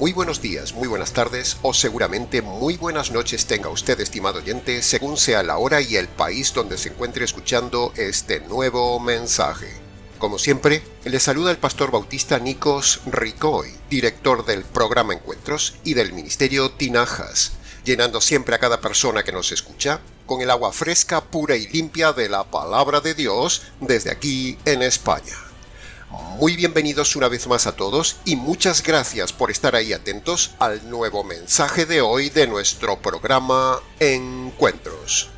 Muy buenos días, muy buenas tardes o seguramente muy buenas noches tenga usted, estimado oyente, según sea la hora y el país donde se encuentre escuchando este nuevo mensaje. Como siempre, le saluda el pastor bautista Nikos Ricoy, director del programa Encuentros y del ministerio Tinajas, llenando siempre a cada persona que nos escucha con el agua fresca, pura y limpia de la palabra de Dios desde aquí en España. Muy bienvenidos una vez más a todos y muchas gracias por estar ahí atentos al nuevo mensaje de hoy de nuestro programa Encuentros.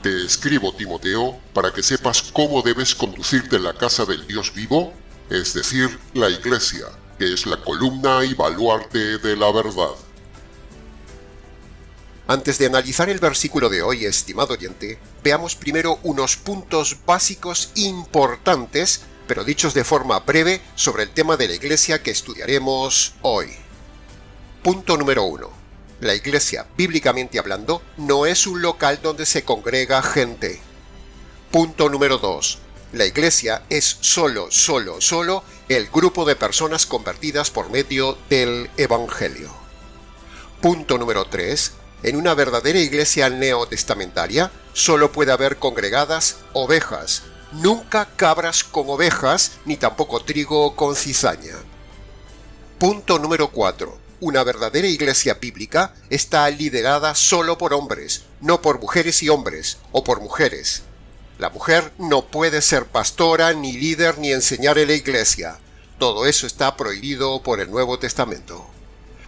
Te escribo, Timoteo, para que sepas cómo debes conducirte en la casa del Dios vivo, es decir, la Iglesia, que es la columna y baluarte de la verdad. Antes de analizar el versículo de hoy, estimado oyente, veamos primero unos puntos básicos importantes, pero dichos de forma breve, sobre el tema de la Iglesia que estudiaremos hoy. Punto número 1. La Iglesia, bíblicamente hablando, no es un local donde se congrega gente. Punto número 2. La Iglesia es solo el grupo de personas convertidas por medio del Evangelio. Punto número 3. En una verdadera iglesia neotestamentaria solo puede haber congregadas ovejas, nunca cabras con ovejas, ni tampoco trigo con cizaña. Punto número 4. Una verdadera iglesia bíblica está liderada solo por hombres, no por mujeres y hombres, o por mujeres. La mujer no puede ser pastora, ni líder, ni enseñar en la iglesia. Todo eso está prohibido por el Nuevo Testamento.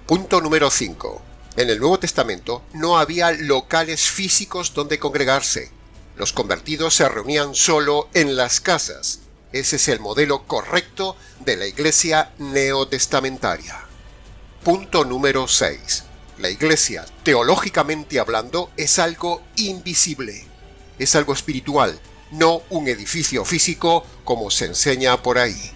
Punto número 5. En el Nuevo Testamento no había locales físicos donde congregarse. Los convertidos se reunían solo en las casas. Ese es el modelo correcto de la iglesia neotestamentaria. Punto número 6. La iglesia, teológicamente hablando, es algo invisible. Es algo espiritual, no un edificio físico como se enseña por ahí.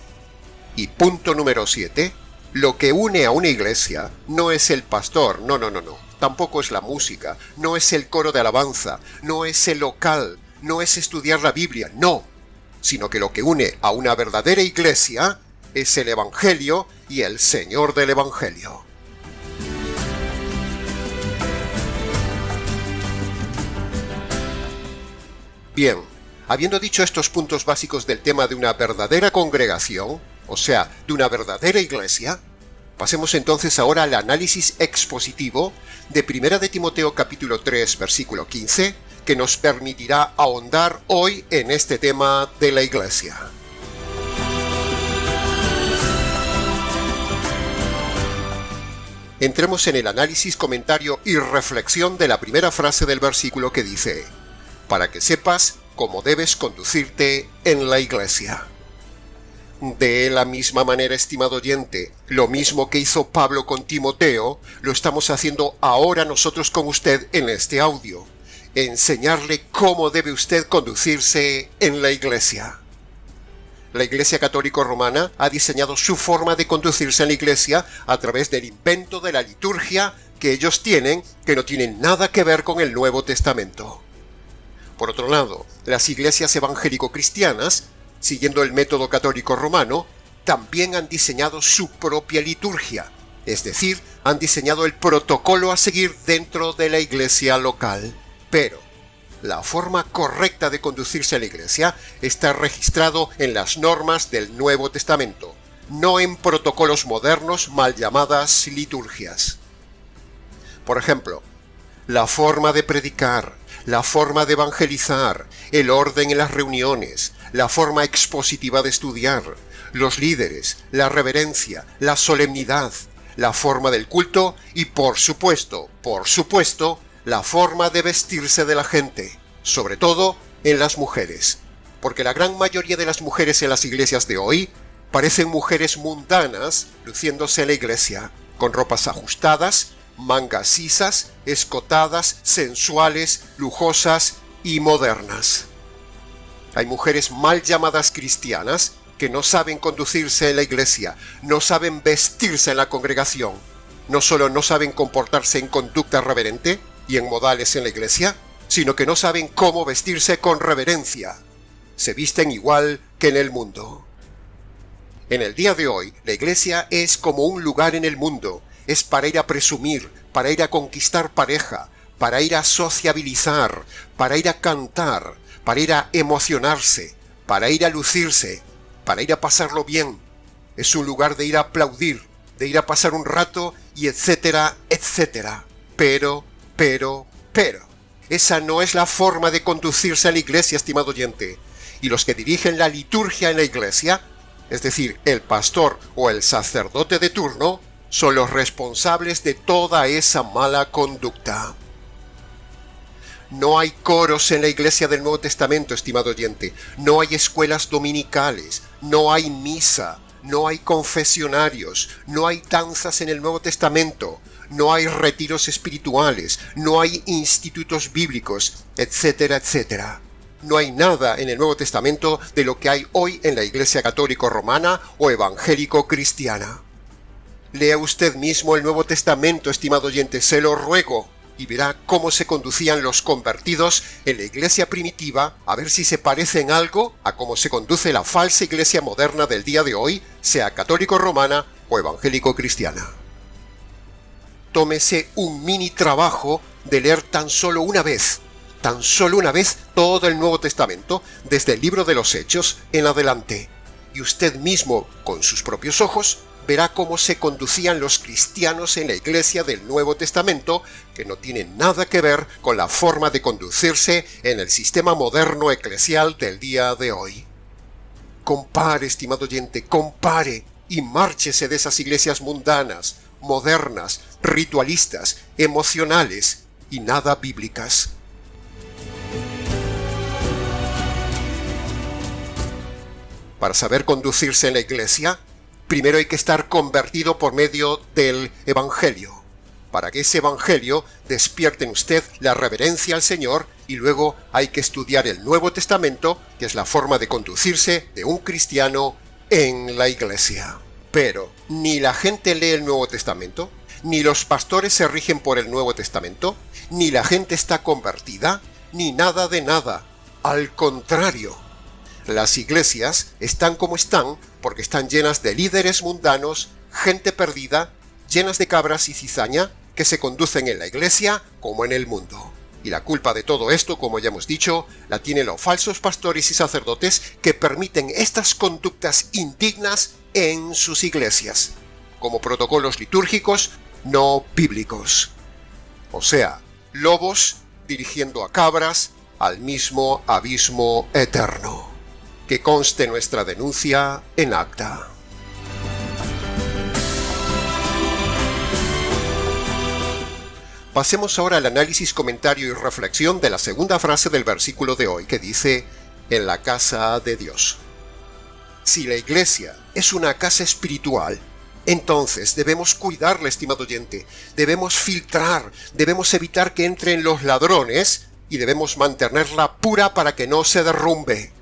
Y punto número 7. Lo que une a una iglesia no es el pastor, no. Tampoco es la música, no es el coro de alabanza, no es el local, no es estudiar la Biblia, no. Sino que lo que une a una verdadera iglesia es el Evangelio y el Señor del Evangelio. Bien, habiendo dicho estos puntos básicos del tema de una verdadera congregación, o sea, de una verdadera iglesia, pasemos entonces ahora al análisis expositivo de 1 de Timoteo capítulo 3, versículo 15, que nos permitirá ahondar hoy en este tema de la iglesia. Entremos en el análisis, comentario y reflexión de la primera frase del versículo que dice: para que sepas cómo debes conducirte en la iglesia. De la misma manera, estimado oyente, lo mismo que hizo Pablo con Timoteo, lo estamos haciendo ahora nosotros con usted en este audio. Enseñarle cómo debe usted conducirse en la iglesia. La Iglesia Católica Romana ha diseñado su forma de conducirse en la iglesia a través del invento de la liturgia que ellos tienen, que no tienen nada que ver con el Nuevo Testamento. Por otro lado, las iglesias evangélico-cristianas, siguiendo el método católico romano, también han diseñado su propia liturgia, es decir, han diseñado el protocolo a seguir dentro de la iglesia local. Pero la forma correcta de conducirse a la iglesia está registrado en las normas del Nuevo Testamento, no en protocolos modernos mal llamadas liturgias. Por ejemplo, la forma de predicar, la forma de evangelizar, el orden en las reuniones, la forma expositiva de estudiar, los líderes, la reverencia, la solemnidad, la forma del culto y, por supuesto, la forma de vestirse de la gente, sobre todo en las mujeres, porque la gran mayoría de las mujeres en las iglesias de hoy parecen mujeres mundanas luciéndose en la iglesia, con ropas ajustadas, mangas sisas, escotadas, sensuales, lujosas y modernas. Hay mujeres mal llamadas cristianas que no saben conducirse en la iglesia, no saben vestirse en la congregación, no solo no saben comportarse en conducta reverente y en modales en la iglesia, sino que no saben cómo vestirse con reverencia. Se visten igual que en el mundo. En el día de hoy, la iglesia es como un lugar en el mundo. Es para ir a presumir, para ir a conquistar pareja, para ir a sociabilizar, para ir a cantar, para ir a emocionarse, para ir a lucirse, para ir a pasarlo bien. Es un lugar de ir a aplaudir, de ir a pasar un rato y etcétera, etcétera. Pero, esa no es la forma de conducirse a la iglesia, estimado oyente. Y los que dirigen la liturgia en la iglesia, es decir, el pastor o el sacerdote de turno, son los responsables de toda esa mala conducta. No hay coros en la iglesia del Nuevo Testamento, estimado oyente. No hay escuelas dominicales, no hay misa, no hay confesionarios, no hay danzas en el Nuevo Testamento, no hay retiros espirituales, no hay institutos bíblicos, etcétera, etcétera. No hay nada en el Nuevo Testamento de lo que hay hoy en la Iglesia Católica Romana o evangélico-cristiana. Lea usted mismo el Nuevo Testamento, estimado oyente, se lo ruego, y verá cómo se conducían los convertidos en la iglesia primitiva, a ver si se parece en algo a cómo se conduce la falsa iglesia moderna del día de hoy, sea católico-romana o evangélico-cristiana. Tómese un mini trabajo de leer tan solo una vez todo el Nuevo Testamento, desde el libro de los Hechos en adelante, y usted mismo, con sus propios ojos, verá cómo se conducían los cristianos en la iglesia del Nuevo Testamento, que no tiene nada que ver con la forma de conducirse en el sistema moderno eclesial del día de hoy. Compare, estimado oyente, compare, y márchese de esas iglesias mundanas, modernas, ritualistas, emocionales y nada bíblicas. Para saber conducirse en la iglesia, primero hay que estar convertido por medio del Evangelio, para que ese Evangelio despierte en usted la reverencia al Señor, y luego hay que estudiar el Nuevo Testamento, que es la forma de conducirse de un cristiano en la iglesia. Pero ni la gente lee el Nuevo Testamento, ni los pastores se rigen por el Nuevo Testamento, ni la gente está convertida, ni nada de nada. Al contrario, las iglesias están como están porque están llenas de líderes mundanos, gente perdida, llenas de cabras y cizaña, que se conducen en la iglesia como en el mundo. Y la culpa de todo esto, como ya hemos dicho, la tienen los falsos pastores y sacerdotes que permiten estas conductas indignas en sus iglesias, como protocolos litúrgicos no bíblicos. O sea, lobos dirigiendo a cabras al mismo abismo eterno. Que conste nuestra denuncia en acta. Pasemos ahora al análisis, comentario y reflexión de la segunda frase del versículo de hoy, que dice, en la casa de Dios. Si la iglesia es una casa espiritual, entonces debemos cuidarla, estimado oyente, debemos filtrar, debemos evitar que entren los ladrones y debemos mantenerla pura para que no se derrumbe.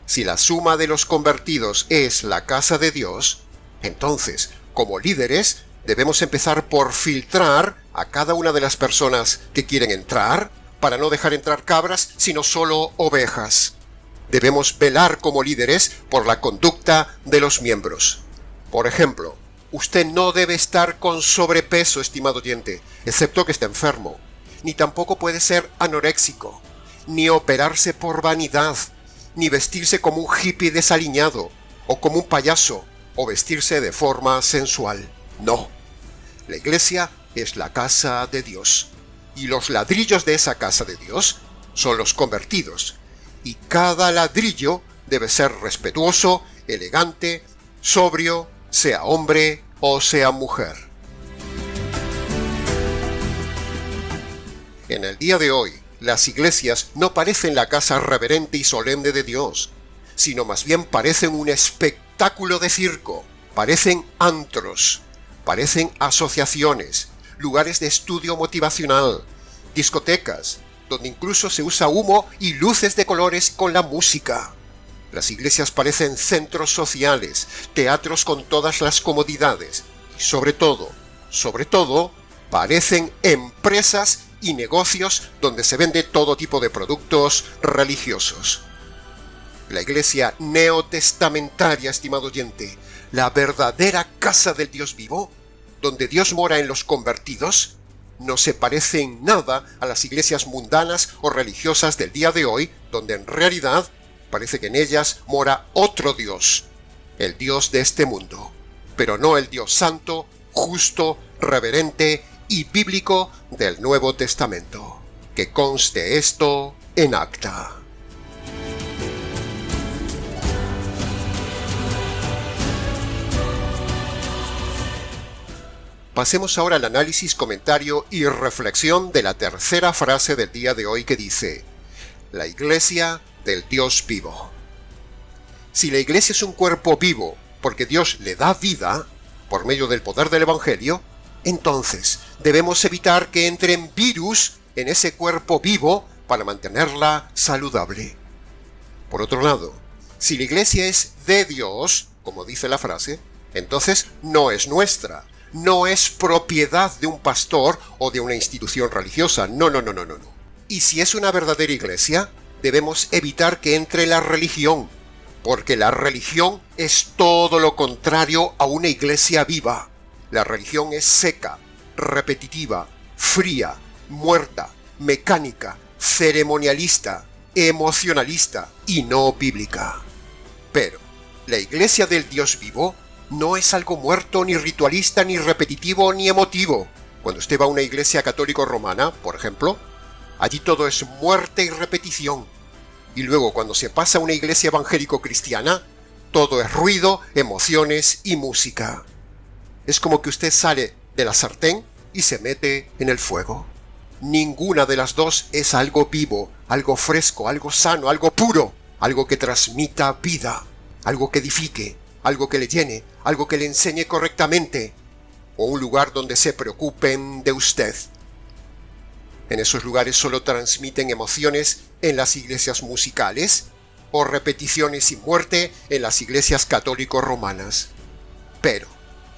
Si la suma de los convertidos es la casa de Dios, entonces, como líderes, debemos empezar por filtrar a cada una de las personas que quieren entrar, para no dejar entrar cabras, sino solo ovejas. Debemos velar como líderes por la conducta de los miembros. Por ejemplo, usted no debe estar con sobrepeso, estimado oyente, excepto que esté enfermo, ni tampoco puede ser anoréxico, ni operarse por vanidad, ni vestirse como un hippie desaliñado, o como un payaso, o vestirse de forma sensual. No. La iglesia es la casa de Dios, y los ladrillos de esa casa de Dios son los convertidos, y cada ladrillo debe ser respetuoso, elegante, sobrio, sea hombre o sea mujer. En el día de hoy, las iglesias no parecen la casa reverente y solemne de Dios, sino más bien parecen un espectáculo de circo, parecen antros, parecen asociaciones, lugares de estudio motivacional, discotecas, donde incluso se usa humo y luces de colores con la música. Las iglesias parecen centros sociales, teatros con todas las comodidades, y sobre todo, parecen empresas y negocios donde se vende todo tipo de productos religiosos. La iglesia neotestamentaria, estimado oyente, la verdadera casa del Dios vivo, donde Dios mora en los convertidos, no se parece en nada a las iglesias mundanas o religiosas del día de hoy, donde en realidad parece que en ellas mora otro Dios, el Dios de este mundo, pero no el Dios santo, justo, reverente y bíblico del Nuevo Testamento. Que conste esto en acta. Pasemos ahora al análisis, comentario y reflexión de la tercera frase del día de hoy que dice: la iglesia del Dios vivo. Si la iglesia es un cuerpo vivo porque Dios le da vida por medio del poder del Evangelio, entonces debemos evitar que entren virus en ese cuerpo vivo para mantenerla saludable. Por otro lado, si la iglesia es de Dios, como dice la frase, entonces no es nuestra. No es propiedad de un pastor o de una institución religiosa. No. Y si es una verdadera iglesia, debemos evitar que entre la religión, porque la religión es todo lo contrario a una iglesia viva. La religión es seca, repetitiva, fría, muerta, mecánica, ceremonialista, emocionalista y no bíblica. Pero la iglesia del Dios vivo no es algo muerto, ni ritualista, ni repetitivo, ni emotivo. Cuando usted va a una iglesia católico romana, por ejemplo, allí todo es muerte y repetición. Y luego cuando se pasa a una iglesia evangélico-cristiana, todo es ruido, emociones y música. Es como que usted sale de la sartén y se mete en el fuego. Ninguna de las dos es algo vivo, algo fresco, algo sano, algo puro, algo que transmita vida, algo que edifique, algo que le llene, algo que le enseñe correctamente, o un lugar donde se preocupen de usted. En esos lugares solo transmiten emociones en las iglesias musicales, o repeticiones y muerte en las iglesias católico-romanas. Pero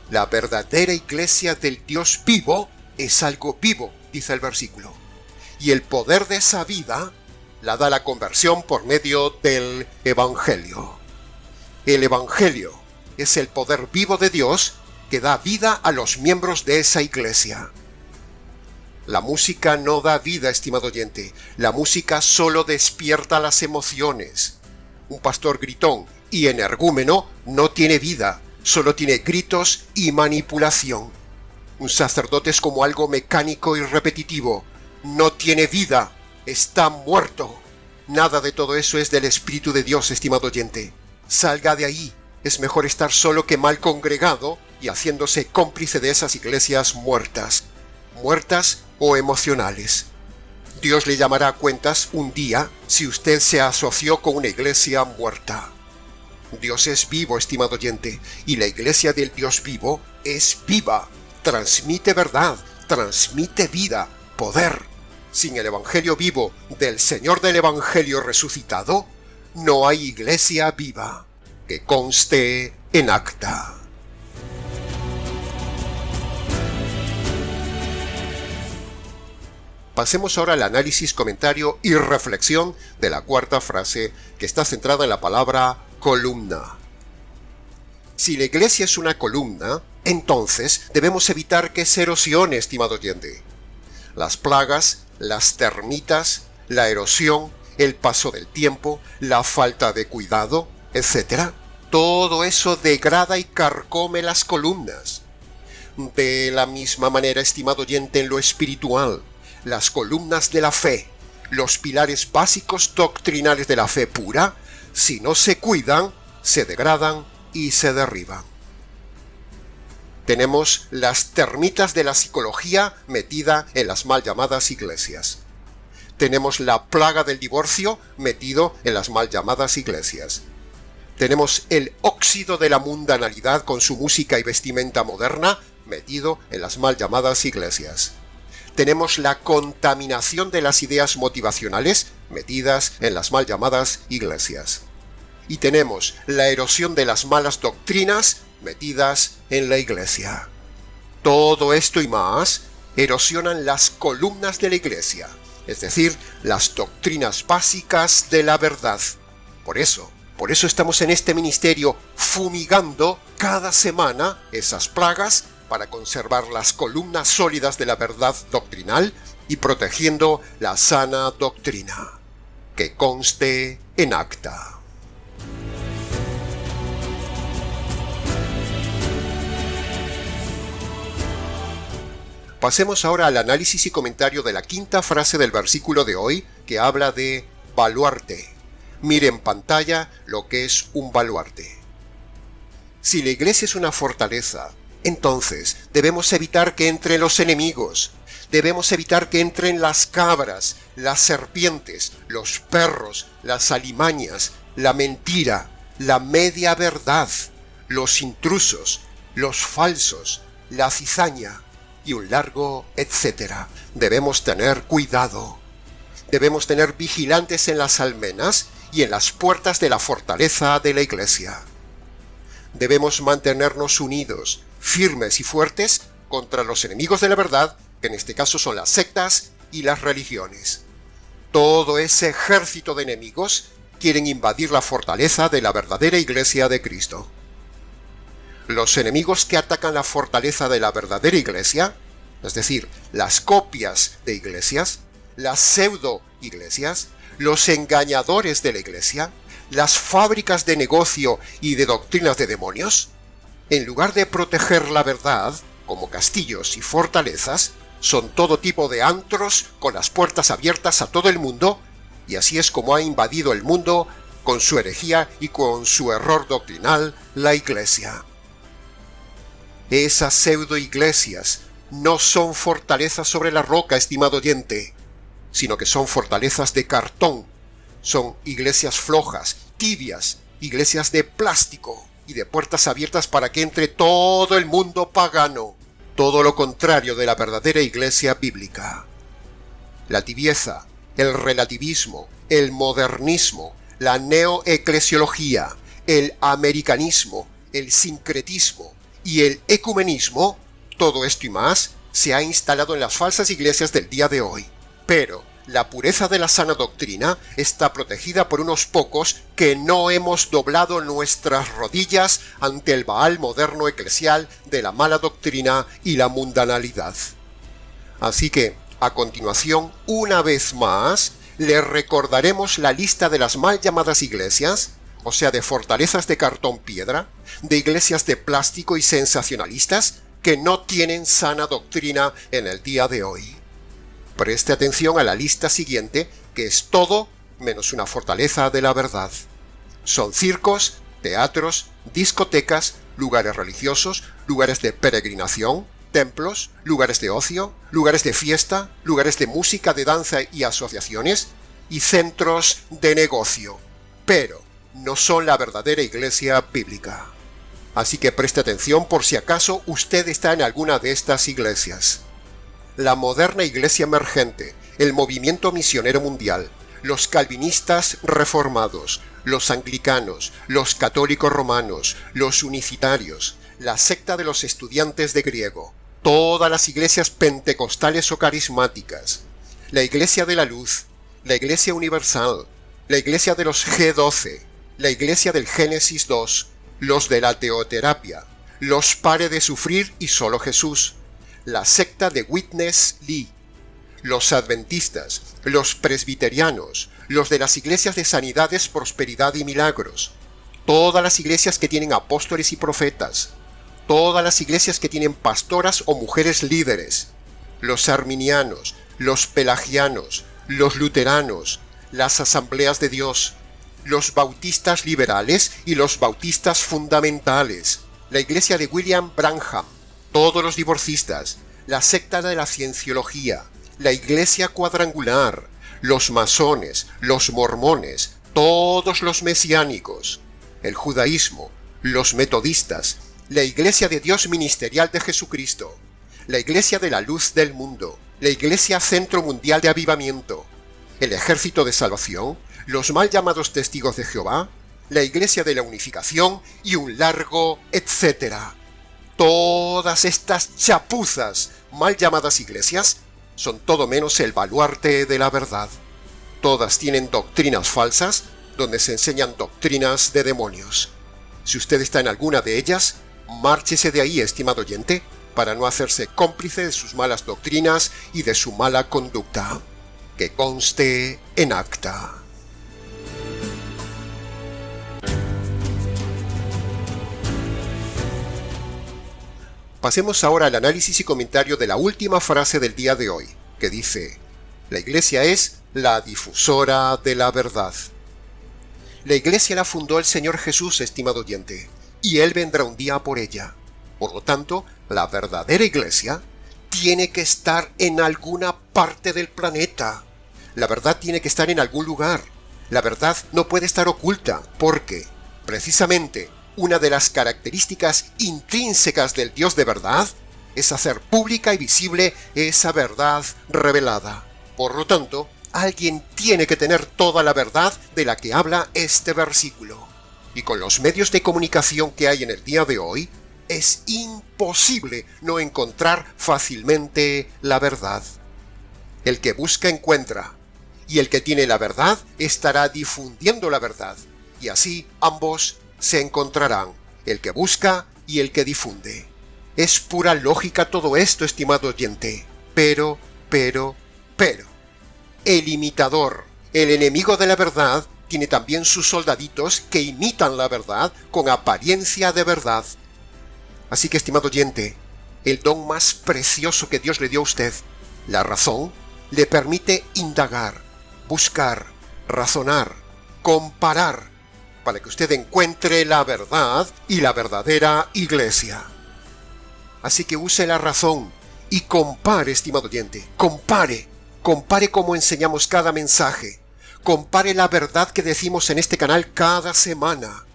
la verdadera iglesia del Dios vivo es algo vivo, dice el versículo, y el poder de esa vida la da la conversión por medio del Evangelio. El Evangelio es el poder vivo de Dios que da vida a los miembros de esa iglesia. La música no da vida, estimado oyente. La música solo despierta las emociones. Un pastor gritón y energúmeno no tiene vida, solo tiene gritos y manipulación. Un sacerdote es como algo mecánico y repetitivo. No tiene vida, está muerto. Nada de todo eso es del Espíritu de Dios, estimado oyente. Salga de ahí. Es mejor estar solo que mal congregado y haciéndose cómplice de esas iglesias muertas o emocionales. Dios le llamará a cuentas un día si usted se asoció con una iglesia muerta. Dios es vivo, estimado oyente, y la iglesia del Dios vivo es viva, transmite verdad, transmite vida, poder. Sin el Evangelio vivo del Señor del Evangelio resucitado, no hay iglesia viva. Que conste en acta. Pasemos ahora al análisis, comentario y reflexión de la cuarta frase, que está centrada en la palabra columna. Si la iglesia es una columna, entonces debemos evitar que se erosione, estimado oyente. Las plagas, las termitas, la erosión, el paso del tiempo, la falta de cuidado, etc. Todo eso degrada y carcome las columnas. De la misma manera, estimado oyente, en lo espiritual, las columnas de la fe, los pilares básicos doctrinales de la fe pura, si no se cuidan, se degradan y se derriban. Tenemos las termitas de la psicología metida en las mal llamadas iglesias. Tenemos la plaga del divorcio metido en las mal llamadas iglesias. Tenemos el óxido de la mundanalidad con su música y vestimenta moderna metido en las mal llamadas iglesias. Tenemos la contaminación de las ideas motivacionales metidas en las mal llamadas iglesias. Y tenemos la erosión de las malas doctrinas metidas en la iglesia. Todo esto y más erosionan las columnas de la Iglesia, es decir, las doctrinas básicas de la verdad. Por eso estamos en este ministerio fumigando cada semana esas plagas para conservar las columnas sólidas de la verdad doctrinal y protegiendo la sana doctrina. Que conste en acta. Pasemos ahora al análisis y comentario de la quinta frase del versículo de hoy, que habla de baluarte. Mire en pantalla lo que es un baluarte. Si la Iglesia es una fortaleza, entonces debemos evitar que entren los enemigos, debemos evitar que entren las cabras, las serpientes, los perros, las alimañas, la mentira, la media verdad, los intrusos, los falsos, la cizaña y un largo etcétera. Debemos tener cuidado. Debemos tener vigilantes en las almenas y en las puertas de la fortaleza de la Iglesia. Debemos mantenernos unidos, firmes y fuertes contra los enemigos de la verdad, que en este caso son las sectas y las religiones. Todo ese ejército de enemigos quieren invadir la fortaleza de la verdadera Iglesia de Cristo. Los enemigos que atacan la fortaleza de la verdadera Iglesia, es decir, las copias de iglesias, las pseudo-iglesias, los engañadores de la Iglesia, las fábricas de negocio y de doctrinas de demonios, en lugar de proteger la verdad, como castillos y fortalezas, son todo tipo de antros con las puertas abiertas a todo el mundo, y así es como ha invadido el mundo con su herejía y con su error doctrinal la Iglesia. Esas pseudo-iglesias no son fortalezas sobre la roca, estimado oyente, sino que son fortalezas de cartón. Son iglesias flojas, tibias, iglesias de plástico y de puertas abiertas para que entre todo el mundo pagano. Todo lo contrario de la verdadera Iglesia bíblica. La tibieza, el relativismo, el modernismo, la neoeclesiología, el americanismo, el sincretismo y el ecumenismo, todo esto y más, se ha instalado en las falsas iglesias del día de hoy. Pero la pureza de la sana doctrina está protegida por unos pocos que no hemos doblado nuestras rodillas ante el Baal moderno eclesial de la mala doctrina y la mundanalidad. Así que, a continuación, una vez más, le recordaremos la lista de las mal llamadas iglesias, o sea, de fortalezas de cartón piedra, de iglesias de plástico y sensacionalistas que no tienen sana doctrina en el día de hoy. Preste atención a la lista siguiente, que es todo menos una fortaleza de la verdad. Son circos, teatros, discotecas, lugares religiosos, lugares de peregrinación, templos, lugares de ocio, lugares de fiesta, lugares de música, de danza y asociaciones, y centros de negocio. Pero no son la verdadera Iglesia bíblica. Así que preste atención por si acaso usted está en alguna de estas iglesias. La moderna Iglesia emergente, el movimiento misionero mundial, los calvinistas reformados, los anglicanos, los católicos romanos, los unicitarios, la secta de los estudiantes de griego, todas las iglesias pentecostales o carismáticas, la Iglesia de la Luz, la Iglesia Universal, la Iglesia de los G12, la Iglesia del Génesis 2, los de la teoterapia, los Pare de Sufrir y Solo Jesús, la secta de Witness Lee, los adventistas, los presbiterianos, los de las iglesias de sanidades, prosperidad y milagros, todas las iglesias que tienen apóstoles y profetas, todas las iglesias que tienen pastoras o mujeres líderes, los arminianos, los pelagianos, los luteranos, las asambleas de Dios, los bautistas liberales y los bautistas fundamentales, la iglesia de William Branham, todos los divorcistas, la secta de la cienciología, la iglesia cuadrangular, los masones, los mormones, todos los mesiánicos, el judaísmo, los metodistas, la iglesia de Dios ministerial de Jesucristo, la iglesia de la luz del mundo, la iglesia Centro Mundial de Avivamiento, el Ejército de Salvación, los mal llamados Testigos de Jehová, la Iglesia de la Unificación y un largo etcétera. Todas estas chapuzas mal llamadas iglesias son todo menos el baluarte de la verdad. Todas tienen doctrinas falsas, donde se enseñan doctrinas de demonios. Si usted está en alguna de ellas, márchese de ahí, estimado oyente, para no hacerse cómplice de sus malas doctrinas y de su mala conducta. Que conste en acta. Pasemos ahora al análisis y comentario de la última frase del día de hoy, que dice: la Iglesia es la difusora de la verdad. La Iglesia la fundó el Señor Jesús, estimado oyente, y Él vendrá un día por ella. Por lo tanto, la verdadera Iglesia tiene que estar en alguna parte del planeta. La verdad tiene que estar en algún lugar. La verdad no puede estar oculta, porque, precisamente, una de las características intrínsecas del Dios de verdad es hacer pública y visible esa verdad revelada. Por lo tanto, alguien tiene que tener toda la verdad de la que habla este versículo. Y con los medios de comunicación que hay en el día de hoy, es imposible no encontrar fácilmente la verdad. El que busca encuentra, y el que tiene la verdad estará difundiendo la verdad, y así ambos se encontrarán, el que busca y el que difunde. Es pura lógica todo esto, estimado oyente. Pero, el imitador, el enemigo de la verdad, tiene también sus soldaditos que imitan la verdad con apariencia de verdad. Así que, estimado oyente, el don más precioso que Dios le dio a usted, la razón, le permite indagar, buscar, razonar, comparar, para que usted encuentre la verdad y la verdadera Iglesia. Así que use la razón y compare, estimado oyente, compare cómo enseñamos cada mensaje, compare la verdad que decimos en este canal cada semana,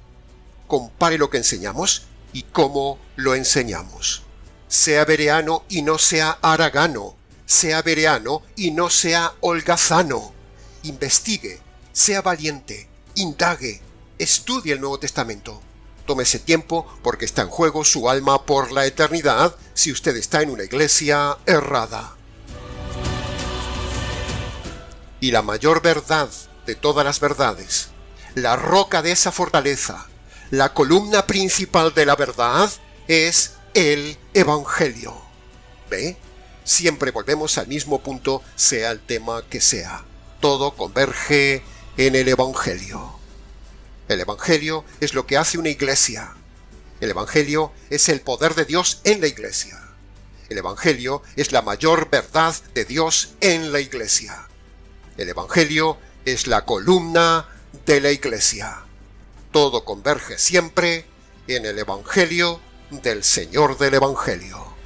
compare lo que enseñamos y cómo lo enseñamos. Sea bereano y no sea haragano, sea bereano y no sea holgazano. Investigue, sea valiente, indague, estudie el Nuevo Testamento. Tómese tiempo porque está en juego su alma por la eternidad si usted está en una iglesia errada. Y la mayor verdad de todas las verdades, la roca de esa fortaleza, la columna principal de la verdad, es el Evangelio. ¿Ve? Siempre volvemos al mismo punto, sea el tema que sea. Todo converge en el Evangelio. El Evangelio es lo que hace una iglesia. El Evangelio es el poder de Dios en la iglesia. El Evangelio es la mayor verdad de Dios en la iglesia. El Evangelio es la columna de la iglesia. Todo converge siempre en el Evangelio del Señor del Evangelio.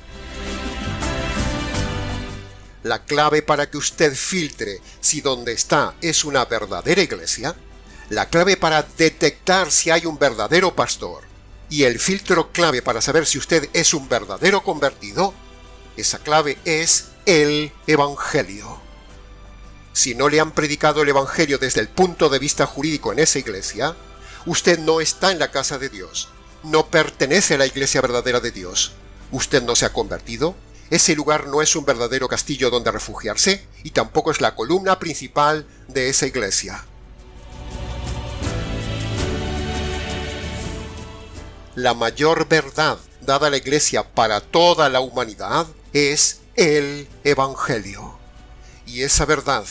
La clave para que usted filtre si donde está es una verdadera iglesia, la clave para detectar si hay un verdadero pastor y el filtro clave para saber si usted es un verdadero convertido, esa clave es el Evangelio. Si no le han predicado el Evangelio desde el punto de vista jurídico en esa iglesia, usted no está en la casa de Dios, no pertenece a la iglesia verdadera de Dios. Usted no se ha convertido, ese lugar no es un verdadero castillo donde refugiarse y tampoco es la columna principal de esa iglesia. La mayor verdad dada a la iglesia para toda la humanidad es el Evangelio. Y esa verdad,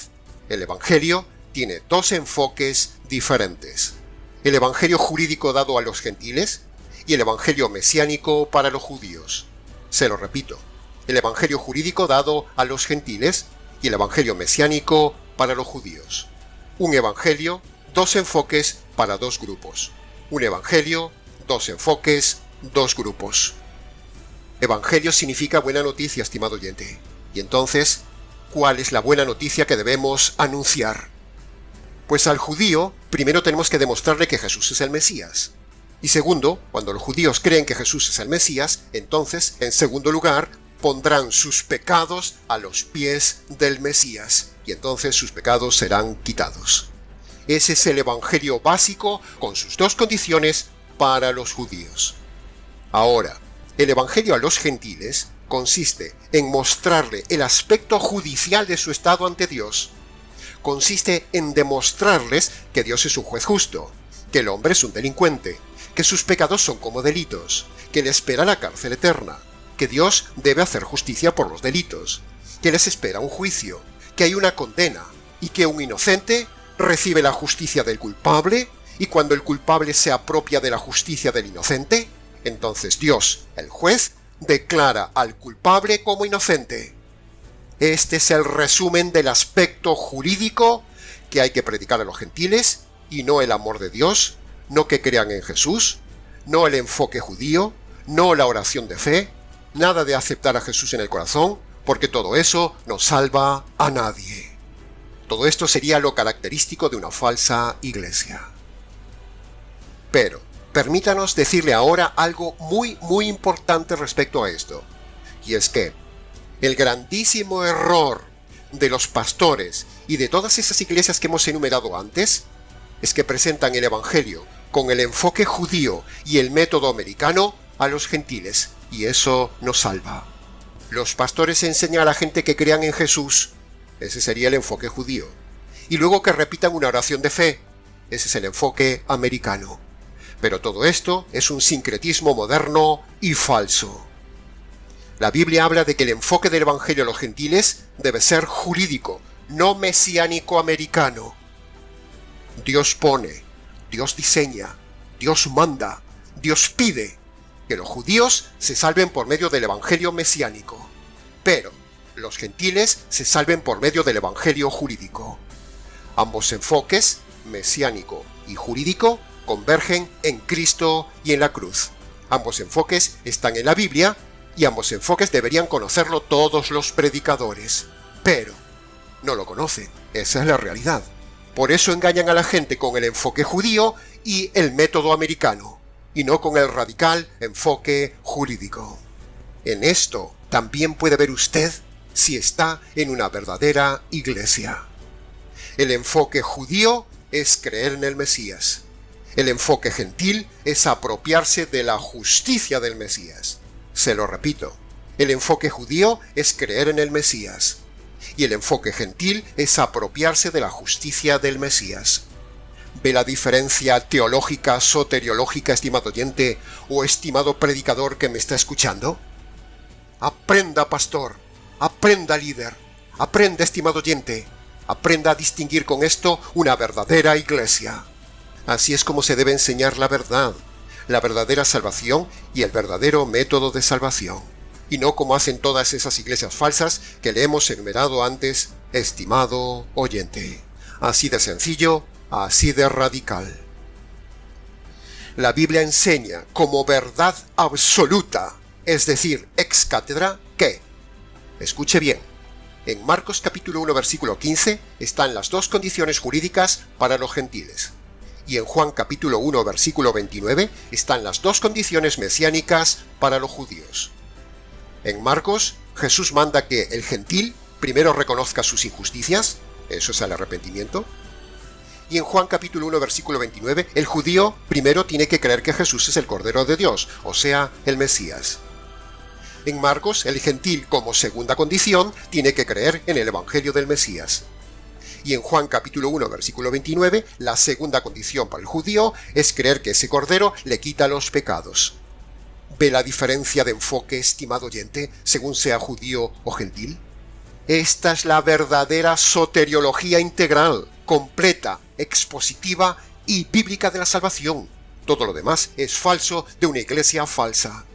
el Evangelio, tiene dos enfoques diferentes. El Evangelio jurídico dado a los gentiles y el Evangelio mesiánico para los judíos. Se lo repito, el Evangelio jurídico dado a los gentiles y el Evangelio mesiánico para los judíos. Un Evangelio, dos enfoques para dos grupos. Un Evangelio, dos enfoques, dos grupos. Evangelio significa buena noticia, estimado oyente. Y entonces, ¿cuál es la buena noticia que debemos anunciar? Pues al judío, primero tenemos que demostrarle que Jesús es el Mesías. Y segundo, cuando los judíos creen que Jesús es el Mesías, entonces, en segundo lugar, pondrán sus pecados a los pies del Mesías. Y entonces sus pecados serán quitados. Ese es el Evangelio básico con sus dos condiciones para los judíos. Ahora, el Evangelio a los gentiles consiste en mostrarle el aspecto judicial de su estado ante Dios. Consiste en demostrarles que Dios es un juez justo, que el hombre es un delincuente, que sus pecados son como delitos, que le espera la cárcel eterna, que Dios debe hacer justicia por los delitos, que les espera un juicio, que hay una condena, y que un inocente recibe la justicia del culpable, y cuando el culpable se apropia de la justicia del inocente, entonces Dios, el juez, declara al culpable como inocente. Este es el resumen del aspecto jurídico que hay que predicar a los gentiles, y no el amor de Dios, no que crean en Jesús, no el enfoque judío, no la oración de fe, nada de aceptar a Jesús en el corazón, porque todo eso no salva a nadie. Todo esto sería lo característico de una falsa iglesia. Pero permítanos decirle ahora algo muy importante respecto a esto, y es que el grandísimo error de los pastores y de todas esas iglesias que hemos enumerado antes es que presentan el Evangelio con el enfoque judío y el método americano a los gentiles, y eso no salva. Los pastores enseñan a la gente que crean en Jesús, ese sería el enfoque judío, y luego que repitan una oración de fe, ese es el enfoque americano. Pero todo esto es un sincretismo moderno y falso. La Biblia habla de que el enfoque del Evangelio a los gentiles debe ser jurídico, no mesiánico americano. Dios pone, Dios diseña, Dios manda, Dios pide que los judíos se salven por medio del Evangelio mesiánico, pero los gentiles se salven por medio del Evangelio jurídico. Ambos enfoques, mesiánico y jurídico, convergen en Cristo y en la cruz. Ambos enfoques están en la Biblia y ambos enfoques deberían conocerlo todos los predicadores, pero no lo conocen, esa es la realidad. Por eso engañan a la gente con el enfoque judío y el método americano, y no con el radical enfoque jurídico. En esto también puede ver usted si está en una verdadera iglesia. El enfoque judío es creer en el Mesías. El enfoque gentil es apropiarse de la justicia del Mesías. Se lo repito, el enfoque judío es creer en el Mesías, y el enfoque gentil es apropiarse de la justicia del Mesías. ¿Ve la diferencia teológica, soteriológica, estimado oyente o estimado predicador que me está escuchando? Aprenda, pastor, aprenda, líder, aprenda, estimado oyente, aprenda a distinguir con esto una verdadera iglesia. Así es como se debe enseñar la verdad, la verdadera salvación y el verdadero método de salvación, y no como hacen todas esas iglesias falsas que le hemos enumerado antes, estimado oyente. Así de sencillo, así de radical. La Biblia enseña como verdad absoluta, es decir, ex cátedra, que, escuche bien, en Marcos capítulo 1 versículo 15 están las dos condiciones jurídicas para los gentiles. Y en Juan capítulo 1 versículo 29 están las dos condiciones mesiánicas para los judíos. En Marcos, Jesús manda que el gentil primero reconozca sus injusticias, eso es el arrepentimiento. Y en Juan capítulo 1 versículo 29, el judío primero tiene que creer que Jesús es el Cordero de Dios, o sea, el Mesías. En Marcos, el gentil como segunda condición tiene que creer en el Evangelio del Mesías. Y en Juan capítulo 1 versículo 29, la segunda condición para el judío es creer que ese Cordero le quita los pecados. ¿Ve la diferencia de enfoque, estimado oyente, según sea judío o gentil? Esta es la verdadera soteriología integral, completa, expositiva y bíblica de la salvación. Todo lo demás es falso de una iglesia falsa.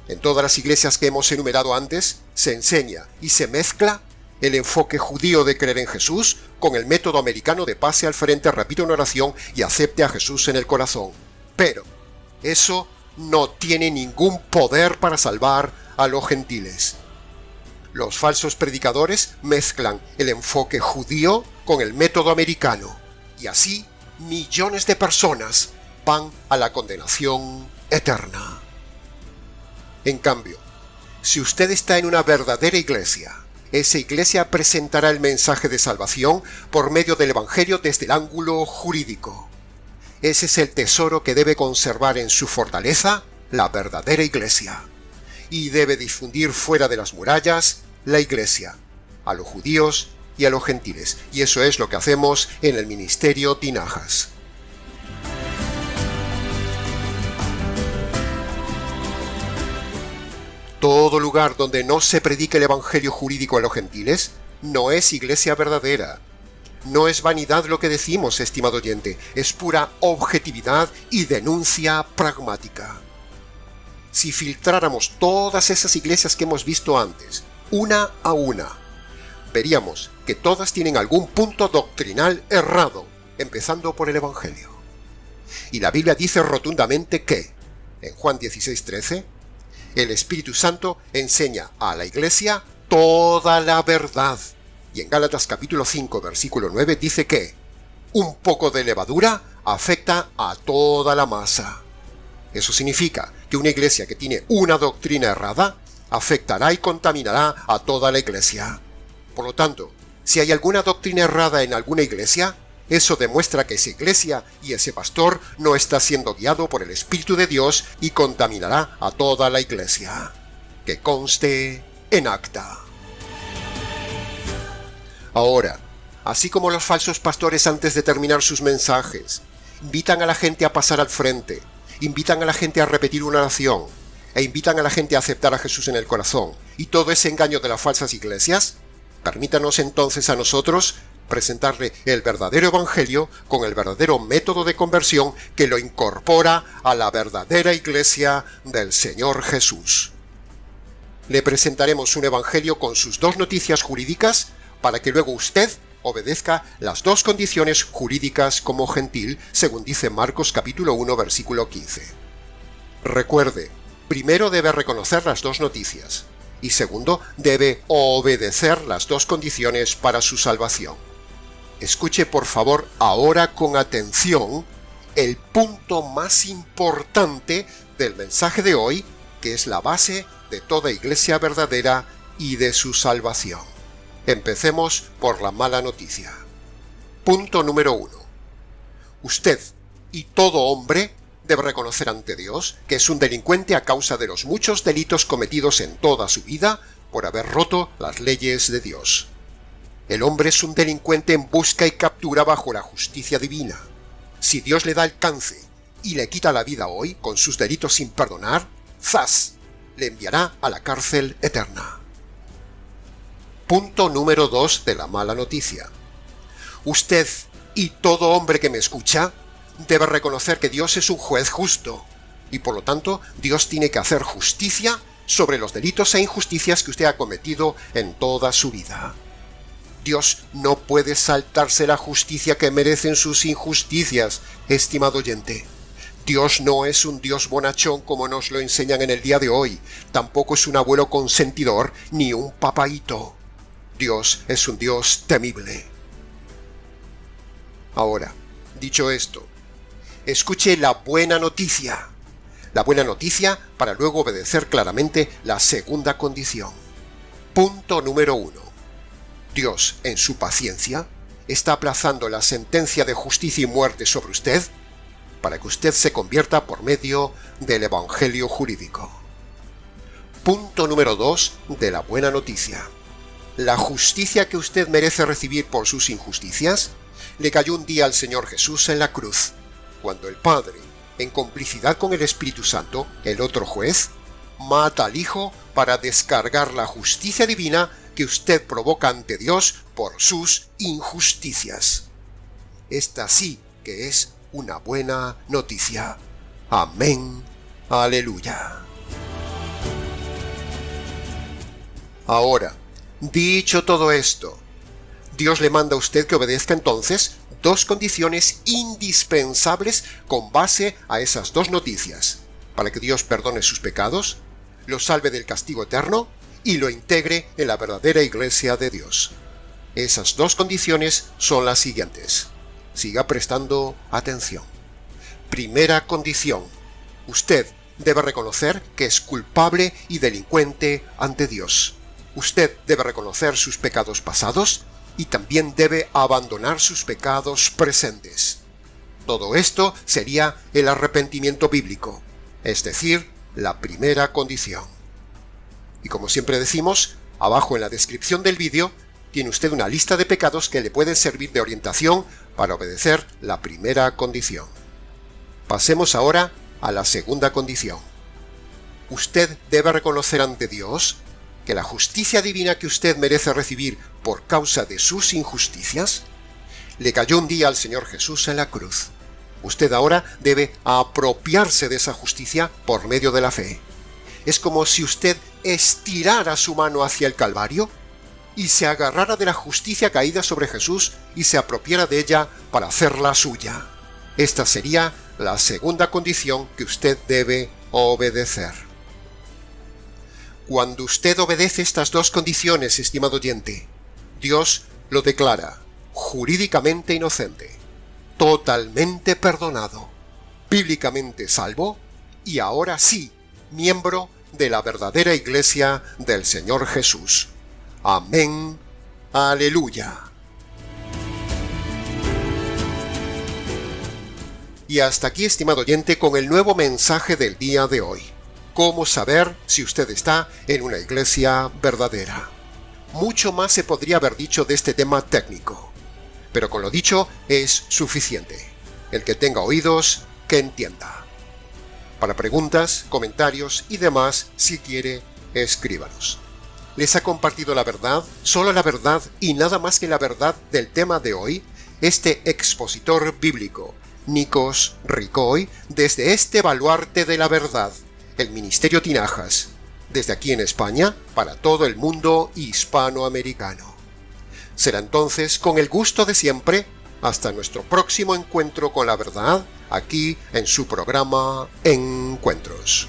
En todas las iglesias que hemos enumerado antes, se enseña y se mezcla el enfoque judío de creer en Jesús con el método americano de pase al frente, repita una oración y acepte a Jesús en el corazón. Pero eso no tiene ningún poder para salvar a los gentiles. Los falsos predicadores mezclan el enfoque judío con el método americano, y así millones de personas van a la condenación eterna. En cambio, si usted está en una verdadera iglesia, esa iglesia presentará el mensaje de salvación por medio del Evangelio desde el ángulo jurídico. Ese es el tesoro que debe conservar en su fortaleza la verdadera iglesia. y debe difundir fuera de las murallas la Iglesia, a los judíos y a los gentiles. Y eso es lo que hacemos en el Ministerio Tinajas. Todo lugar donde no se predique el evangelio jurídico a los gentiles no es iglesia verdadera. No es vanidad lo que decimos, estimado oyente, es pura objetividad y denuncia pragmática. Si filtráramos todas esas iglesias que hemos visto antes, una a una, veríamos que todas tienen algún punto doctrinal errado, empezando por el evangelio. Y la Biblia dice rotundamente que, en Juan 16:13, el Espíritu Santo enseña a la Iglesia toda la verdad. Y en Gálatas capítulo 5, versículo 9 dice que un poco de levadura afecta a toda la masa. Eso significa que una iglesia que tiene una doctrina errada afectará y contaminará a toda la iglesia. Por lo tanto, si hay alguna doctrina errada en alguna iglesia, eso demuestra que esa iglesia y ese pastor no está siendo guiado por el Espíritu de Dios y contaminará a toda la iglesia. Que conste en acta. Ahora, así como los falsos pastores antes de terminar sus mensajes, invitan a la gente a pasar al frente, invitan a la gente a repetir una oración, e invitan a la gente a aceptar a Jesús en el corazón, y todo ese engaño de las falsas iglesias, permítanos entonces a nosotros presentarle el verdadero evangelio con el verdadero método de conversión que lo incorpora a la verdadera iglesia del Señor Jesús. Le presentaremos un evangelio con sus dos noticias jurídicas para que luego usted obedezca las dos condiciones jurídicas como gentil, según dice Marcos capítulo 1, versículo 15. Recuerde, primero debe reconocer las dos noticias, y segundo, debe obedecer las dos condiciones para su salvación. Escuche por favor ahora con atención el punto más importante del mensaje de hoy, que es la base de toda iglesia verdadera y de su salvación. Empecemos por la mala noticia. Punto número 1. Usted y todo hombre debe reconocer ante Dios que es un delincuente a causa de los muchos delitos cometidos en toda su vida por haber roto las leyes de Dios. El hombre es un delincuente en busca y captura bajo la justicia divina. Si Dios le da alcance y le quita la vida hoy con sus delitos sin perdonar, ¡zas!, le enviará a la cárcel eterna. Punto número 2 de la mala noticia. Usted y todo hombre que me escucha debe reconocer que Dios es un juez justo y por lo tanto Dios tiene que hacer justicia sobre los delitos e injusticias que usted ha cometido en toda su vida. Dios no puede saltarse la justicia que merecen sus injusticias, estimado oyente. Dios no es un Dios bonachón como nos lo enseñan en el día de hoy, tampoco es un abuelo consentidor ni un papaíto. Dios es un Dios temible. Ahora, dicho esto, escuche la buena noticia. La buena noticia para luego obedecer claramente la segunda condición. Punto número 1. Dios, en su paciencia, está aplazando la sentencia de justicia y muerte sobre usted para que usted se convierta por medio del evangelio jurídico. Punto número 2 de la buena noticia. La justicia que usted merece recibir por sus injusticias le cayó un día al Señor Jesús en la cruz, cuando el Padre, en complicidad con el Espíritu Santo, el otro juez, mata al Hijo para descargar la justicia divina que usted provoca ante Dios por sus injusticias. Esta sí que es una buena noticia. Amén. Aleluya. Ahora, dicho todo esto, Dios le manda a usted que obedezca entonces dos condiciones indispensables con base a esas dos noticias, para que Dios perdone sus pecados, lo salve del castigo eterno y lo integre en la verdadera iglesia de Dios. Esas dos condiciones son las siguientes. Siga prestando atención. Primera condición. Usted debe reconocer que es culpable y delincuente ante Dios. Usted debe reconocer sus pecados pasados y también debe abandonar sus pecados presentes. Todo esto sería el arrepentimiento bíblico, es decir, la primera condición. Y como siempre decimos, abajo en la descripción del vídeo tiene usted una lista de pecados que le pueden servir de orientación para obedecer la primera condición. Pasemos ahora a la segunda condición. Usted debe reconocer ante Dios que la justicia divina que usted merece recibir por causa de sus injusticias le cayó un día al Señor Jesús en la cruz. Usted ahora debe apropiarse de esa justicia por medio de la fe. Es como si usted estirara su mano hacia el Calvario y se agarrara de la justicia caída sobre Jesús y se apropiara de ella para hacerla suya. Esta sería la segunda condición que usted debe obedecer. Cuando usted obedece estas dos condiciones, estimado oyente, Dios lo declara jurídicamente inocente, totalmente perdonado, bíblicamente salvo y ahora sí, miembro de la verdadera Iglesia del Señor Jesús. Amén. Aleluya. Y hasta aquí, estimado oyente, con el nuevo mensaje del día de hoy. ¿Cómo saber si usted está en una iglesia verdadera? Mucho más se podría haber dicho de este tema técnico, pero con lo dicho es suficiente. El que tenga oídos, que entienda. Para preguntas, comentarios y demás, si quiere, escríbanos. ¿Les ha compartido la verdad, solo la verdad y nada más que la verdad del tema de hoy, este expositor bíblico, Nikos Ricoi, desde este baluarte de la verdad, el Ministerio Tinajas, desde aquí en España, para todo el mundo hispanoamericano? Será entonces, con el gusto de siempre, hasta nuestro próximo encuentro con la verdad, aquí en su programa Encuentros.